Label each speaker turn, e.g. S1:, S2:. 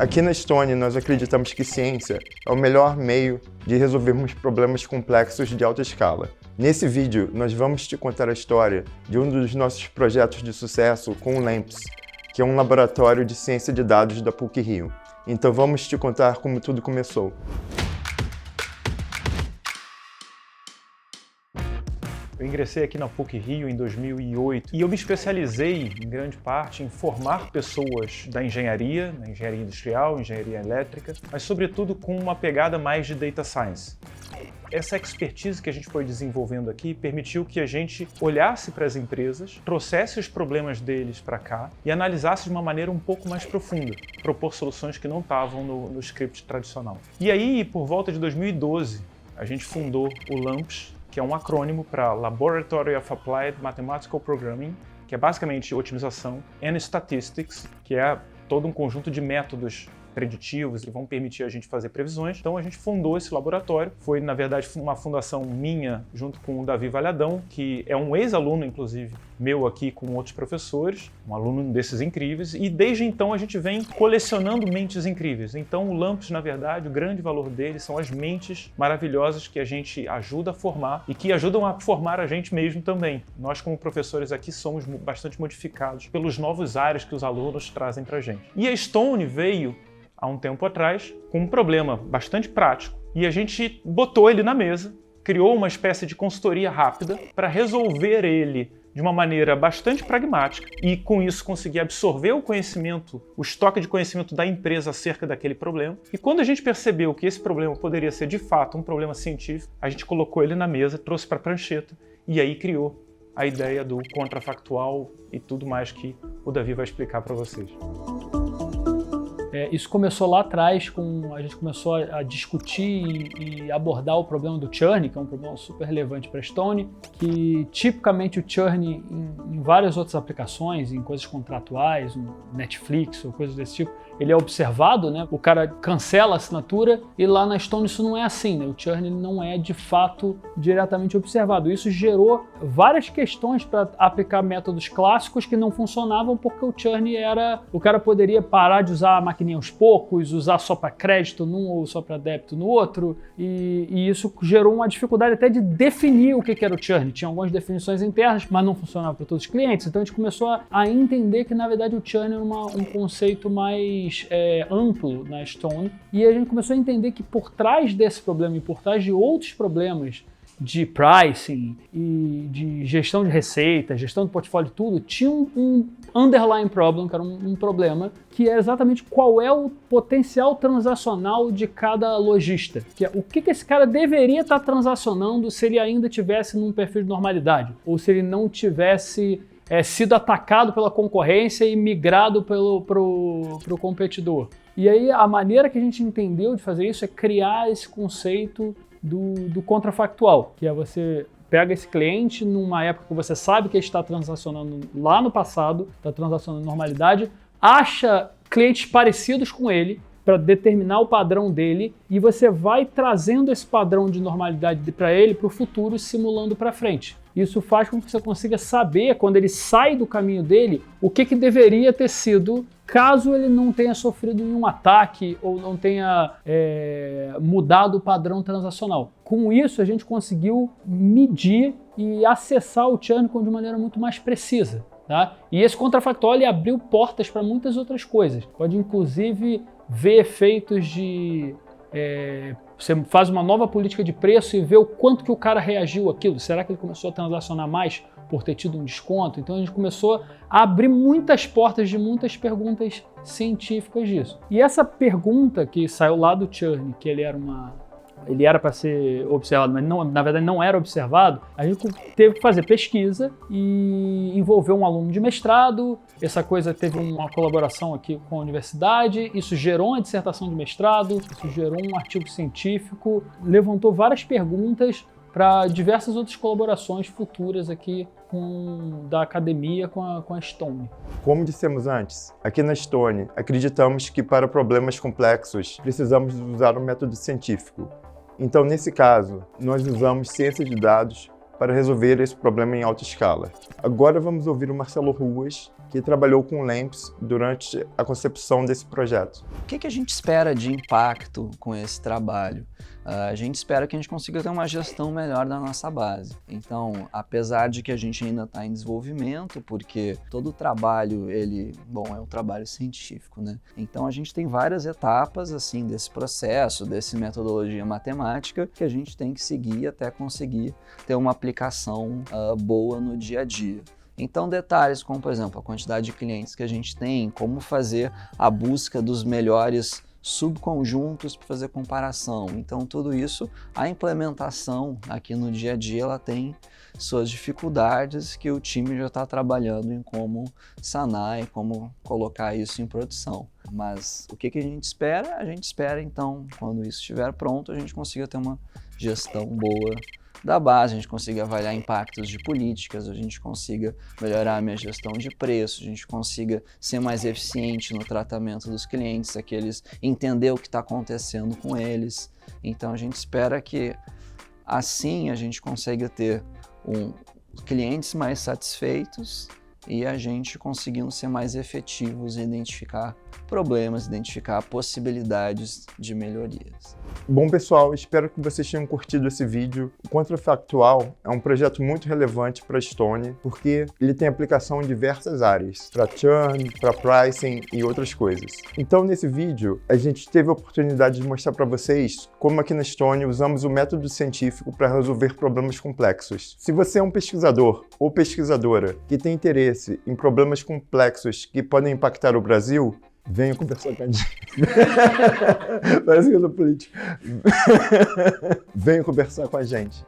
S1: Aqui na Stone, nós acreditamos que ciência é o melhor meio de resolvermos problemas complexos de alta escala. Nesse vídeo, nós vamos te contar a história de um dos nossos projetos de sucesso com o LAMPS, que é um laboratório de ciência de dados da PUC-Rio. Então vamos te contar como tudo começou.
S2: Eu ingressei aqui na PUC-Rio em 2008 e eu me especializei, em grande parte, em formar pessoas da engenharia, na engenharia industrial, engenharia elétrica, mas sobretudo com uma pegada mais de data science. Essa expertise que a gente foi desenvolvendo aqui permitiu que a gente olhasse para as empresas, trouxesse os problemas deles para cá e analisasse de uma maneira um pouco mais profunda, propor soluções que não estavam no script tradicional. E aí, por volta de 2012, a gente fundou o LAMPS, que é um acrônimo para Laboratory of Applied Mathematical Programming, que é basicamente otimização, and Statistics, que é todo um conjunto de métodos preditivos que vão permitir a gente fazer previsões. Então a gente fundou esse laboratório. Foi, na verdade, uma fundação minha junto com o Davi Valhadão, que é um ex-aluno, inclusive, meu aqui com outros professores, um aluno desses incríveis, e desde então a gente vem colecionando mentes incríveis. Então o LAMPS, na verdade, o grande valor dele são as mentes maravilhosas que a gente ajuda a formar e que ajudam a formar a gente mesmo também. Nós, como professores aqui, somos bastante modificados pelos novos ares que os alunos trazem para a gente. E a Stone veio há um tempo atrás, com um problema bastante prático, e a gente botou ele na mesa, criou uma espécie de consultoria rápida para resolver ele de uma maneira bastante pragmática e, com isso, conseguir absorver o conhecimento, o estoque de conhecimento da empresa acerca daquele problema. E quando a gente percebeu que esse problema poderia ser, de fato, um problema científico, a gente colocou ele na mesa, trouxe para a prancheta e aí criou a ideia do contrafactual e tudo mais que o Davi vai explicar para vocês.
S3: Isso começou lá atrás, a gente começou a discutir e abordar o problema do churn, que é um problema super relevante para a Stone, que tipicamente o churn em várias outras aplicações, em coisas contratuais, no Netflix ou coisas desse tipo, ele é observado, né? O cara cancela a assinatura e lá na Stone isso não é assim, né? O churn ele não é de fato diretamente observado. Isso gerou várias questões para aplicar métodos clássicos que não funcionavam porque o churn era... O cara poderia parar de usar a maquininha aos poucos, usar só para crédito num ou só para débito no outro, e isso gerou uma dificuldade até de definir o que era o churn. Tinha algumas definições internas, mas não funcionava para todos os clientes, então a gente começou a entender que na verdade o churn era um conceito mais amplo na Stone, e a gente começou a entender que por trás desse problema e por trás de outros problemas de pricing e de gestão de receita, gestão de portfólio e tudo, tinha um underlying problem, que era um problema, que é exatamente qual é o potencial transacional de cada lojista. Que é o que esse cara deveria estar transacionando se ele ainda tivesse num perfil de normalidade, ou se ele não tivesse sido atacado pela concorrência e migrado pro competidor. E aí a maneira que a gente entendeu de fazer isso é criar esse conceito do contrafactual, que é você pega esse cliente numa época que você sabe que ele está transacionando lá no passado, está transacionando em normalidade, acha clientes parecidos com ele para determinar o padrão dele e você vai trazendo esse padrão de normalidade para ele para o futuro, simulando para frente. Isso faz com que você consiga saber, quando ele sai do caminho dele, o que deveria ter sido caso ele não tenha sofrido nenhum ataque ou não tenha mudado o padrão transacional. Com isso, a gente conseguiu medir e acessar o churn de maneira muito mais precisa. Tá? E esse contrafactual ele abriu portas para muitas outras coisas. Pode, inclusive, ver efeitos de... Você faz uma nova política de preço e vê o quanto que o cara reagiu àquilo. Será que ele começou a transacionar mais por ter tido um desconto? Então a gente começou a abrir muitas portas de muitas perguntas científicas disso. E essa pergunta que saiu lá do churn, que ele era para ser observado, mas não, na verdade não era observado, a gente teve que fazer pesquisa e envolveu um aluno de mestrado. Essa coisa teve uma colaboração aqui com a universidade, isso gerou uma dissertação de mestrado, isso gerou um artigo científico, levantou várias perguntas para diversas outras colaborações futuras aqui da academia com a Stone.
S1: Como dissemos antes, aqui na Stone acreditamos que para problemas complexos precisamos usar um método científico. Então, nesse caso, nós usamos ciência de dados para resolver esse problema em alta escala. Agora vamos ouvir o Marcelo Ruas, que trabalhou com LAMPS durante a concepção desse projeto.
S4: O que a gente espera de impacto com esse trabalho? A gente espera que a gente consiga ter uma gestão melhor da nossa base. Então, apesar de que a gente ainda está em desenvolvimento, porque todo o trabalho, é um trabalho científico, né? Então, a gente tem várias etapas, assim, desse processo, dessa metodologia matemática, que a gente tem que seguir até conseguir ter uma aplicação boa no dia a dia. Então, detalhes como, por exemplo, a quantidade de clientes que a gente tem, como fazer a busca dos melhores subconjuntos para fazer comparação. Então, tudo isso, a implementação aqui no dia a dia, ela tem suas dificuldades que o time já está trabalhando em como sanar e como colocar isso em produção. Mas o que a gente espera? A gente espera, então, quando isso estiver pronto, a gente consiga ter uma gestão boa da base, a gente consiga avaliar impactos de políticas, a gente consiga melhorar a minha gestão de preço, a gente consiga ser mais eficiente no tratamento dos clientes, aqueles entender o que está acontecendo com eles. Então a gente espera que assim a gente consiga ter clientes mais satisfeitos e a gente conseguindo ser mais efetivos em identificar problemas, identificar possibilidades de melhorias.
S1: Bom, pessoal, espero que vocês tenham curtido esse vídeo. O Contrafactual é um projeto muito relevante para a Stone, porque ele tem aplicação em diversas áreas, para churn, para pricing e outras coisas. Então, nesse vídeo, a gente teve a oportunidade de mostrar para vocês como aqui na Stone usamos o método científico para resolver problemas complexos. Se você é um pesquisador ou pesquisadora que tem interesse em problemas complexos que podem impactar o Brasil, venha conversar com a gente. Parece que eu sou político. Venha conversar com a gente.